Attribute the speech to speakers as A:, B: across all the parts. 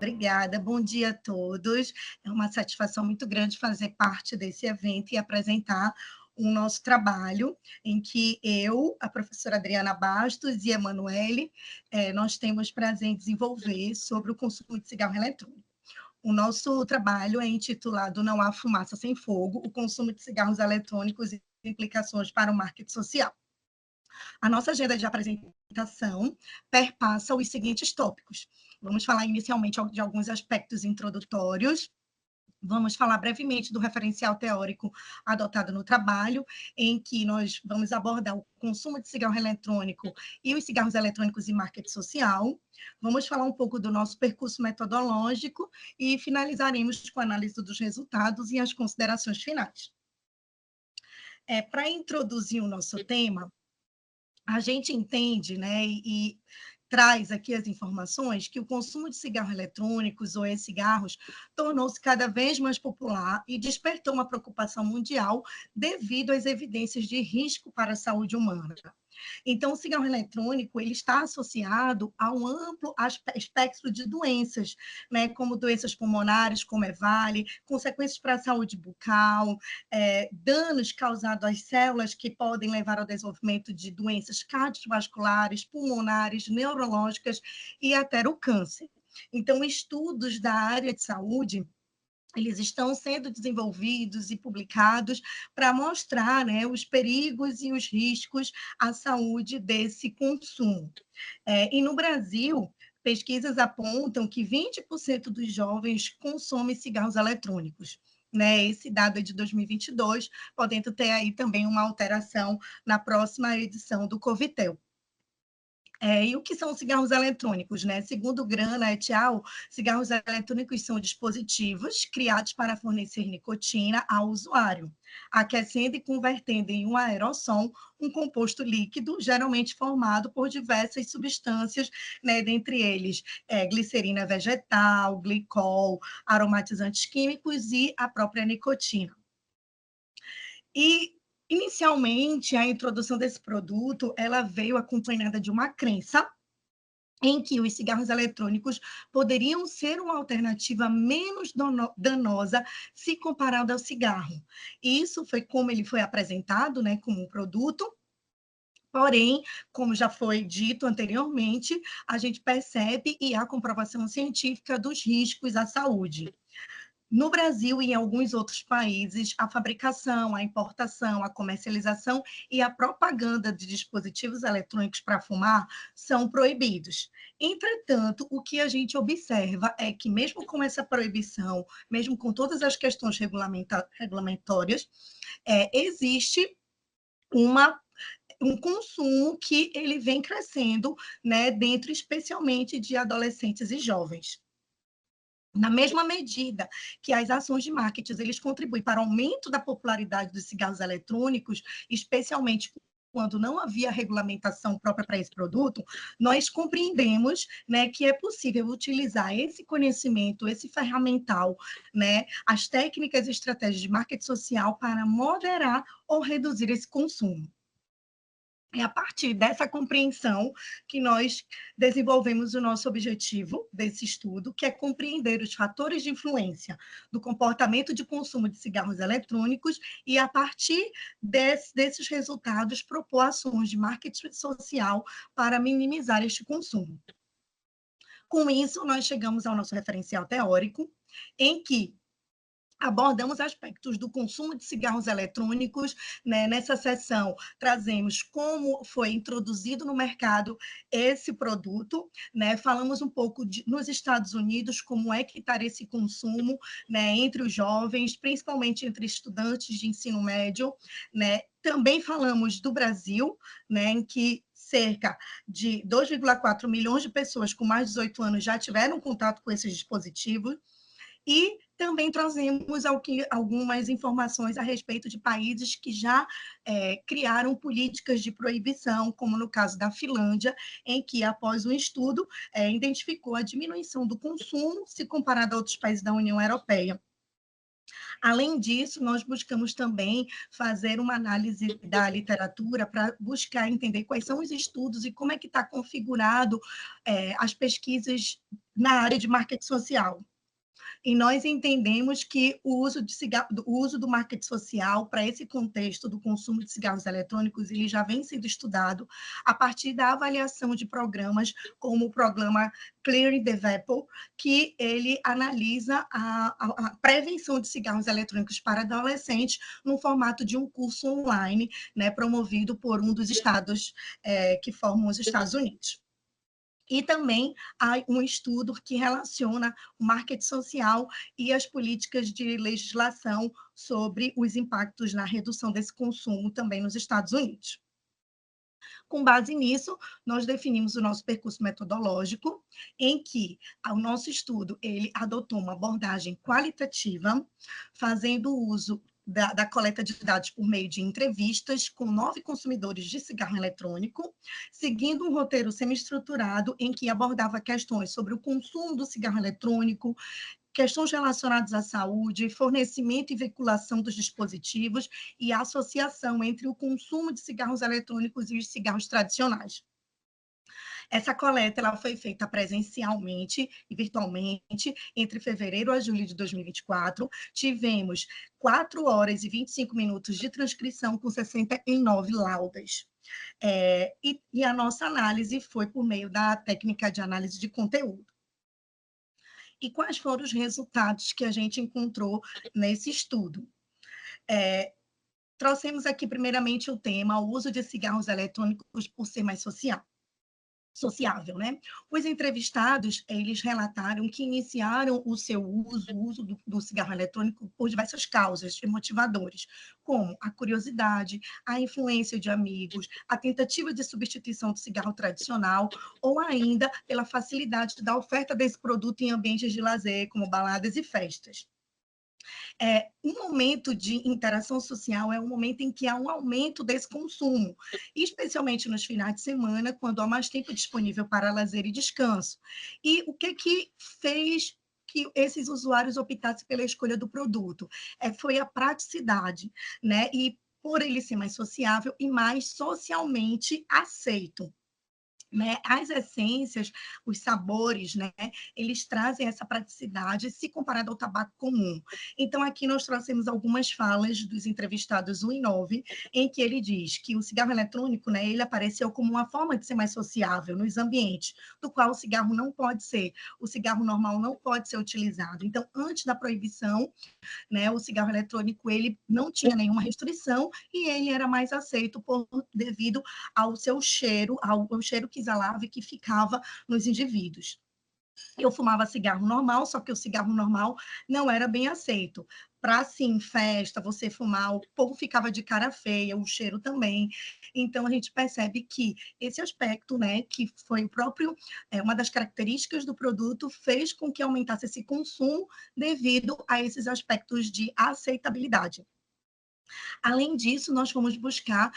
A: Obrigada, bom dia a todos. É uma satisfação muito grande fazer parte desse evento e apresentar o nosso trabalho, em que eu, a professora Adriana Bastos e a Emanuele, nós temos prazer em desenvolver sobre o consumo de cigarro eletrônico. O nosso trabalho é intitulado Não há fumaça sem fogo, o consumo de cigarros eletrônicos e implicações para o marketing social. A nossa agenda de apresentação perpassa os seguintes tópicos. Vamos falar inicialmente de alguns aspectos introdutórios. Vamos falar brevemente do referencial teórico adotado no trabalho, em que nós vamos abordar o consumo de cigarro eletrônico e os cigarros eletrônicos e marketing social. Vamos falar um pouco do nosso percurso metodológico e finalizaremos com a análise dos resultados e as considerações finais. Para introduzir o nosso tema, a gente entende, né, e traz aqui as informações que o consumo de cigarros eletrônicos ou e-cigarros tornou-se cada vez mais popular e despertou uma preocupação mundial devido às evidências de risco para a saúde humana. Então, o cigarro eletrônico ele está associado a um amplo espectro de doenças, né, como doenças pulmonares, como EVALI, consequências para a saúde bucal, danos causados às células que podem levar ao desenvolvimento de doenças cardiovasculares, pulmonares, neurológicas e até o câncer. Então, estudos da área de saúde eles estão sendo desenvolvidos e publicados para mostrar, né, os perigos e os riscos à saúde desse consumo. E no Brasil, pesquisas apontam que 20% dos jovens consomem cigarros eletrônicos. Né, esse dado é de 2022, podendo ter aí também uma alteração na próxima edição do Covitel. E o que são os cigarros eletrônicos, né? Segundo Grana et al., cigarros eletrônicos são dispositivos criados para fornecer nicotina ao usuário, aquecendo e convertendo em um aerossol um composto líquido, geralmente formado por diversas substâncias, né? Dentre eles, glicerina vegetal, glicol, aromatizantes químicos e a própria nicotina. E, inicialmente, a introdução desse produto, ela veio acompanhada de uma crença em que os cigarros eletrônicos poderiam ser uma alternativa menos danosa se comparado ao cigarro. Isso foi como ele foi apresentado, né, como um produto. Porém, como já foi dito anteriormente, a gente percebe e há comprovação científica dos riscos à saúde. No Brasil e em alguns outros países, a fabricação, a importação, a comercialização e a propaganda de dispositivos eletrônicos para fumar são proibidos. Entretanto, o que a gente observa é que, mesmo com essa proibição, mesmo com todas as questões regulamentórias, existe uma um consumo que ele vem crescendo, né, dentro especialmente de adolescentes e jovens. Na mesma medida que as ações de marketing eles contribuem para o aumento da popularidade dos cigarros eletrônicos, especialmente quando não havia regulamentação própria para esse produto, nós compreendemos, né, que é possível utilizar esse conhecimento, esse ferramental, né, as técnicas e estratégias de marketing social para moderar ou reduzir esse consumo. É a partir dessa compreensão que nós desenvolvemos o nosso objetivo desse estudo, que é compreender os fatores de influência do comportamento de consumo de cigarros eletrônicos e, a partir desses resultados, propor ações de marketing social para minimizar este consumo. Com isso, nós chegamos ao nosso referencial teórico, em que abordamos aspectos do consumo de cigarros eletrônicos, né? Nessa sessão, trazemos como foi introduzido no mercado esse produto, né? Falamos um pouco nos Estados Unidos, como é que está esse consumo, né? Entre os jovens, principalmente entre estudantes de ensino médio, né? Também falamos do Brasil, né? Em que cerca de 2,4 milhões de pessoas com mais de 18 anos já tiveram contato com esses dispositivos, e também trazemos algumas informações a respeito de países que já criaram políticas de proibição, como no caso da Finlândia, em que, após um estudo, identificou a diminuição do consumo se comparado a outros países da União Europeia. Além disso, nós buscamos também fazer uma análise da literatura para buscar entender quais são os estudos e como é que está configurado as pesquisas na área de marketing social. E nós entendemos que o uso do marketing social para esse contexto do consumo de cigarros eletrônicos, ele já vem sendo estudado a partir da avaliação de programas como o programa Clearing the Vapor, que ele analisa a prevenção de cigarros eletrônicos para adolescentes no formato de um curso online, né, promovido por um dos estados que formam os Estados Unidos. E também há um estudo que relaciona o marketing social e as políticas de legislação sobre os impactos na redução desse consumo também nos Estados Unidos. Com base nisso, nós definimos o nosso percurso metodológico, em que o nosso estudo ele adotou uma abordagem qualitativa, fazendo uso da coleta de dados por meio de entrevistas com 9 consumidores de cigarro eletrônico, seguindo um roteiro semi-estruturado em que abordava questões sobre o consumo do cigarro eletrônico, questões relacionadas à saúde, fornecimento e veiculação dos dispositivos e a associação entre o consumo de cigarros eletrônicos e os cigarros tradicionais. Essa coleta ela foi feita presencialmente e virtualmente entre fevereiro a julho de 2024. Tivemos 4 horas e 25 minutos de transcrição com 69 laudas. E a nossa análise foi por meio da técnica de análise de conteúdo. E quais foram os resultados que a gente encontrou nesse estudo? Trouxemos aqui, primeiramente, o tema, o uso de cigarros eletrônicos por ser mais sociável, né? Os entrevistados, eles relataram que iniciaram o uso do cigarro eletrônico por diversas causas e motivadores, como a curiosidade, a influência de amigos, a tentativa de substituição do cigarro tradicional, ou ainda pela facilidade da oferta desse produto em ambientes de lazer, como baladas e festas. Um momento de interação social é um momento em que há um aumento desse consumo, especialmente nos finais de semana, quando há mais tempo disponível para lazer e descanso. E o que fez que esses usuários optassem pela escolha do produto? Foi a praticidade, né? E por ele ser mais sociável e mais socialmente aceito. Né? As essências, os sabores, né? Eles trazem essa praticidade se comparado ao tabaco comum. Então, aqui nós trouxemos algumas falas dos entrevistados 1 e 9, em que ele diz que o cigarro eletrônico, né, ele apareceu como uma forma de ser mais sociável nos ambientes, do qual o cigarro não pode ser. O cigarro normal não pode ser utilizado. Então, antes da proibição, né, o cigarro eletrônico ele não tinha nenhuma restrição e ele era mais aceito devido ao seu cheiro, ao cheiro que exalava e que ficava nos indivíduos. Eu fumava cigarro normal, só que o cigarro normal não era bem aceito. Para, assim, festa, você fumar, o povo ficava de cara feia, o cheiro também. Então, a gente percebe que esse aspecto, né, que foi o próprio, uma das características do produto, fez com que aumentasse esse consumo devido a esses aspectos de aceitabilidade. Além disso, nós fomos buscar,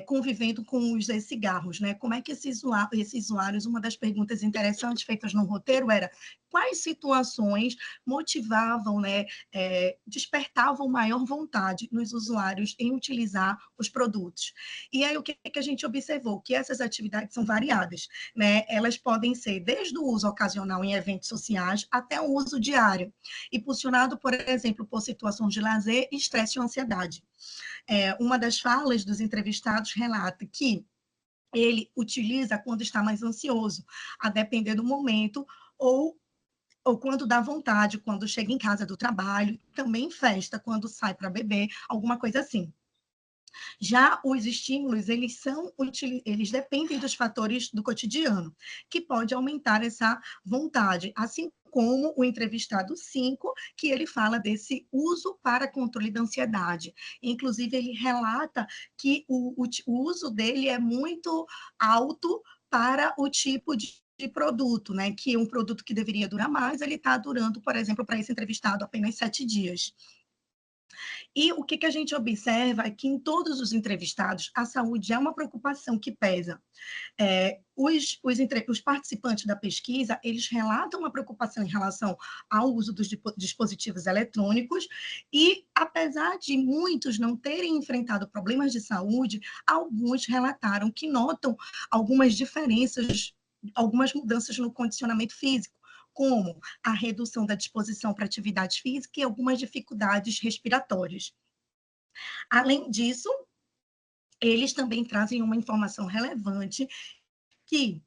A: convivendo com os cigarros, né? Como é que esses usuários, uma das perguntas interessantes feitas no roteiro era quais situações motivavam, né, despertavam maior vontade nos usuários em utilizar os produtos. E aí, o que a gente observou? Que essas atividades são variadas, né? Elas podem ser desde o uso ocasional em eventos sociais até o uso diário, impulsionado, por exemplo, por situações de lazer, estresse ou ansiedade. Uma das falas dos entrevistados relata que ele utiliza quando está mais ansioso, a depender do momento, ou quando dá vontade, quando chega em casa do trabalho, também festa, quando sai para beber, alguma coisa assim. Já os estímulos, eles dependem dos fatores do cotidiano, que pode aumentar essa vontade, assim como o entrevistado 5, que ele fala desse uso para controle da ansiedade. Inclusive, ele relata que o uso dele é muito alto para o tipo de produto, né? Que um produto que deveria durar mais, ele está durando, por exemplo, para esse entrevistado, apenas 7 dias. E o que, que a gente observa é que em todos os entrevistados, a saúde é uma preocupação que pesa. Os participantes da pesquisa, eles relatam uma preocupação em relação ao uso dos dispositivos eletrônicos e, apesar de muitos não terem enfrentado problemas de saúde, alguns relataram que notam algumas diferenças, algumas mudanças no condicionamento físico, como a redução da disposição para atividades físicas e algumas dificuldades respiratórias. Além disso, eles também trazem uma informação relevante que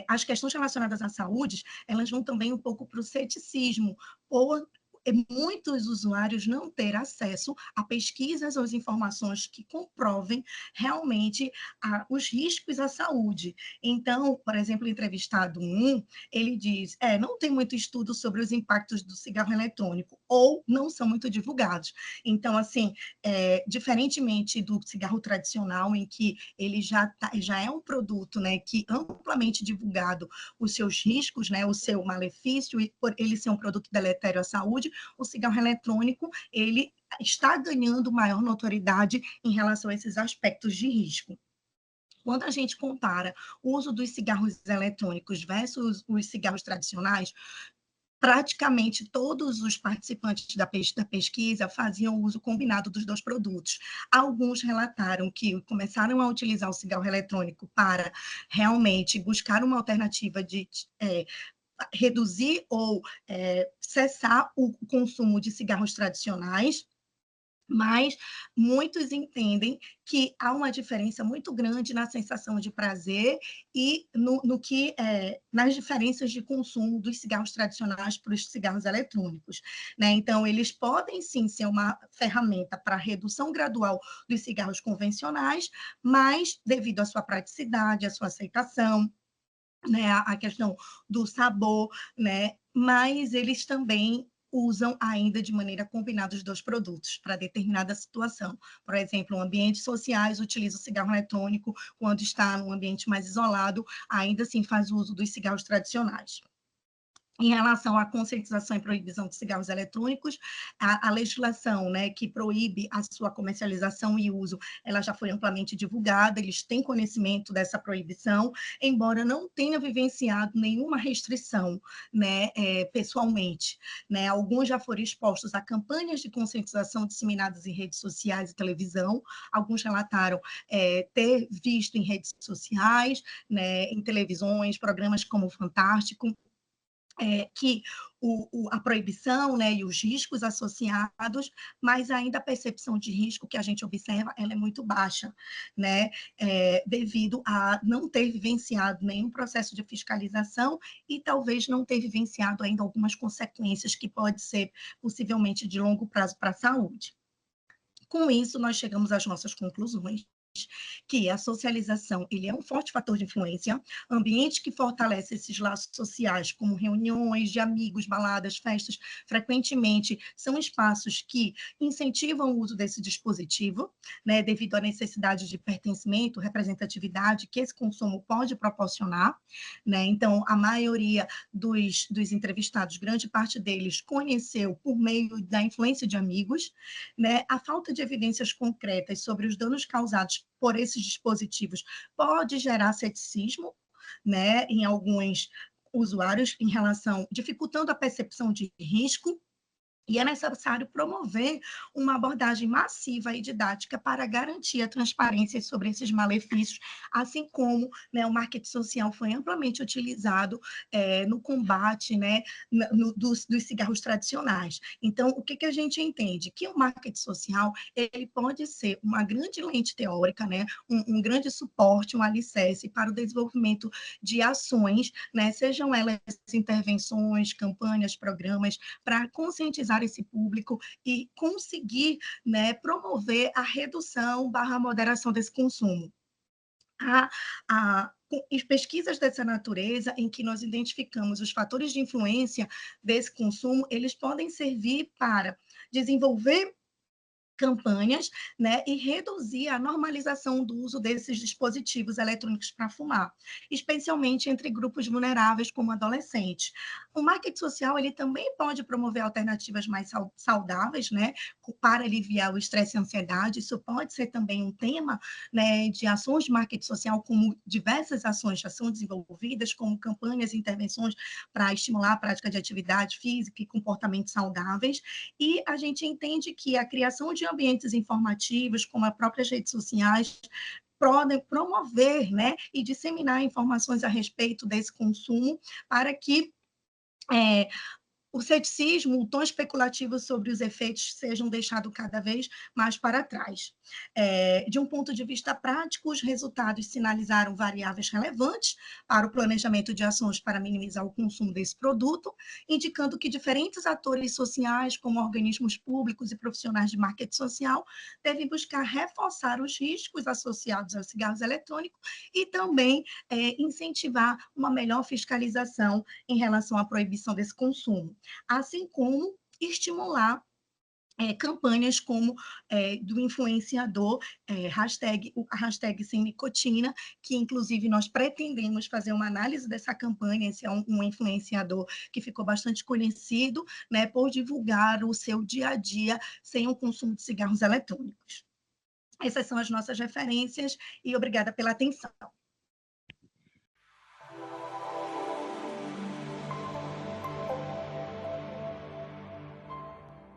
A: as questões relacionadas à saúde, elas vão também um pouco para o ceticismo, por muitos usuários não ter acesso a pesquisas ou as informações que comprovem realmente os riscos à saúde. Então, por exemplo, o entrevistado 1, ele diz, não tem muito estudo sobre os impactos do cigarro eletrônico, ou não são muito divulgados. Então, assim, diferentemente do cigarro tradicional, em que ele já é um produto, né, que amplamente divulgado os seus riscos, né, o seu malefício, e por ele ser um produto deletério à saúde, o cigarro eletrônico, ele está ganhando maior notoriedade em relação a esses aspectos de risco. Quando a gente compara o uso dos cigarros eletrônicos versus os cigarros tradicionais, praticamente todos os participantes da pesquisa faziam uso combinado dos dois produtos. Alguns relataram que começaram a utilizar o cigarro eletrônico para realmente buscar uma alternativa de reduzir ou cessar o consumo de cigarros tradicionais, mas muitos entendem que há uma diferença muito grande na sensação de prazer e no que nas diferenças de consumo dos cigarros tradicionais para os cigarros eletrônicos, né? Então, eles podem sim ser uma ferramenta para redução gradual dos cigarros convencionais, mas devido à sua praticidade, à sua aceitação, né, a questão do sabor, né, mas eles também usam ainda de maneira combinada os dois produtos para determinada situação. Por exemplo, em ambientes sociais, utiliza o cigarro eletrônico, quando está num ambiente mais isolado, ainda assim faz uso dos cigarros tradicionais. Em relação à conscientização e proibição de cigarros eletrônicos, a legislação, né, que proíbe a sua comercialização e uso, ela já foi amplamente divulgada, eles têm conhecimento dessa proibição, embora não tenha vivenciado nenhuma restrição, né, pessoalmente, né? Alguns já foram expostos a campanhas de conscientização disseminadas em redes sociais e televisão, alguns relataram ter visto em redes sociais, né, em televisões, programas como o Fantástico, que a proibição, né, e os riscos associados, mas ainda a percepção de risco que a gente observa, ela é muito baixa, né, devido a não ter vivenciado nenhum processo de fiscalização e talvez não ter vivenciado ainda algumas consequências que pode ser possivelmente de longo prazo para a saúde. Com isso, nós chegamos às nossas conclusões, que a socialização ele é um forte fator de influência, ambiente que fortalece esses laços sociais, como reuniões de amigos, baladas, festas, frequentemente são espaços que incentivam o uso desse dispositivo, né, devido à necessidade de pertencimento, representatividade que esse consumo pode proporcionar, né? Então, a maioria dos entrevistados, grande parte deles conheceu por meio da influência de amigos, né? A falta de evidências concretas sobre os danos causados por esses dispositivos pode gerar ceticismo, né, em alguns usuários em relação, dificultando a percepção de risco, e é necessário promover uma abordagem massiva e didática para garantir a transparência sobre esses malefícios, assim como, né, o marketing social foi amplamente utilizado no combate, né, dos cigarros tradicionais. Então, o que, que a gente entende? Que o marketing social ele pode ser uma grande lente teórica, né, um grande suporte, um alicerce para o desenvolvimento de ações, né, sejam elas intervenções, campanhas, programas, para conscientizar esse público e conseguir, né, promover a redução barra moderação desse consumo. A, pesquisas dessa natureza, em que nós identificamos os fatores de influência desse consumo, eles podem servir para desenvolver campanhas, né, e reduzir a normalização do uso desses dispositivos eletrônicos para fumar, especialmente entre grupos vulneráveis como adolescentes. O marketing social ele também pode promover alternativas mais saudáveis, né, para aliviar o estresse e a ansiedade. Isso pode ser também um tema, né, de ações de marketing social, como diversas ações já são desenvolvidas, como campanhas e intervenções para estimular a prática de atividade física e comportamentos saudáveis. E a gente entende que a criação de ambientes informativos, como as próprias redes sociais, podem promover, né, e disseminar informações a respeito desse consumo para que o ceticismo, o tom especulativo sobre os efeitos sejam deixados cada vez mais para trás. De um ponto de vista prático, os resultados sinalizaram variáveis relevantes para o planejamento de ações para minimizar o consumo desse produto, indicando que diferentes atores sociais, como organismos públicos e profissionais de marketing social, devem buscar reforçar os riscos associados aos cigarros eletrônicos e também incentivar uma melhor fiscalização em relação à proibição desse consumo, assim como estimular campanhas como do influenciador, a hashtag sem nicotina, que inclusive nós pretendemos fazer uma análise dessa campanha. Esse é um influenciador que ficou bastante conhecido, né, por divulgar o seu dia a dia sem o consumo de cigarros eletrônicos. Essas são as nossas referências e obrigada pela atenção.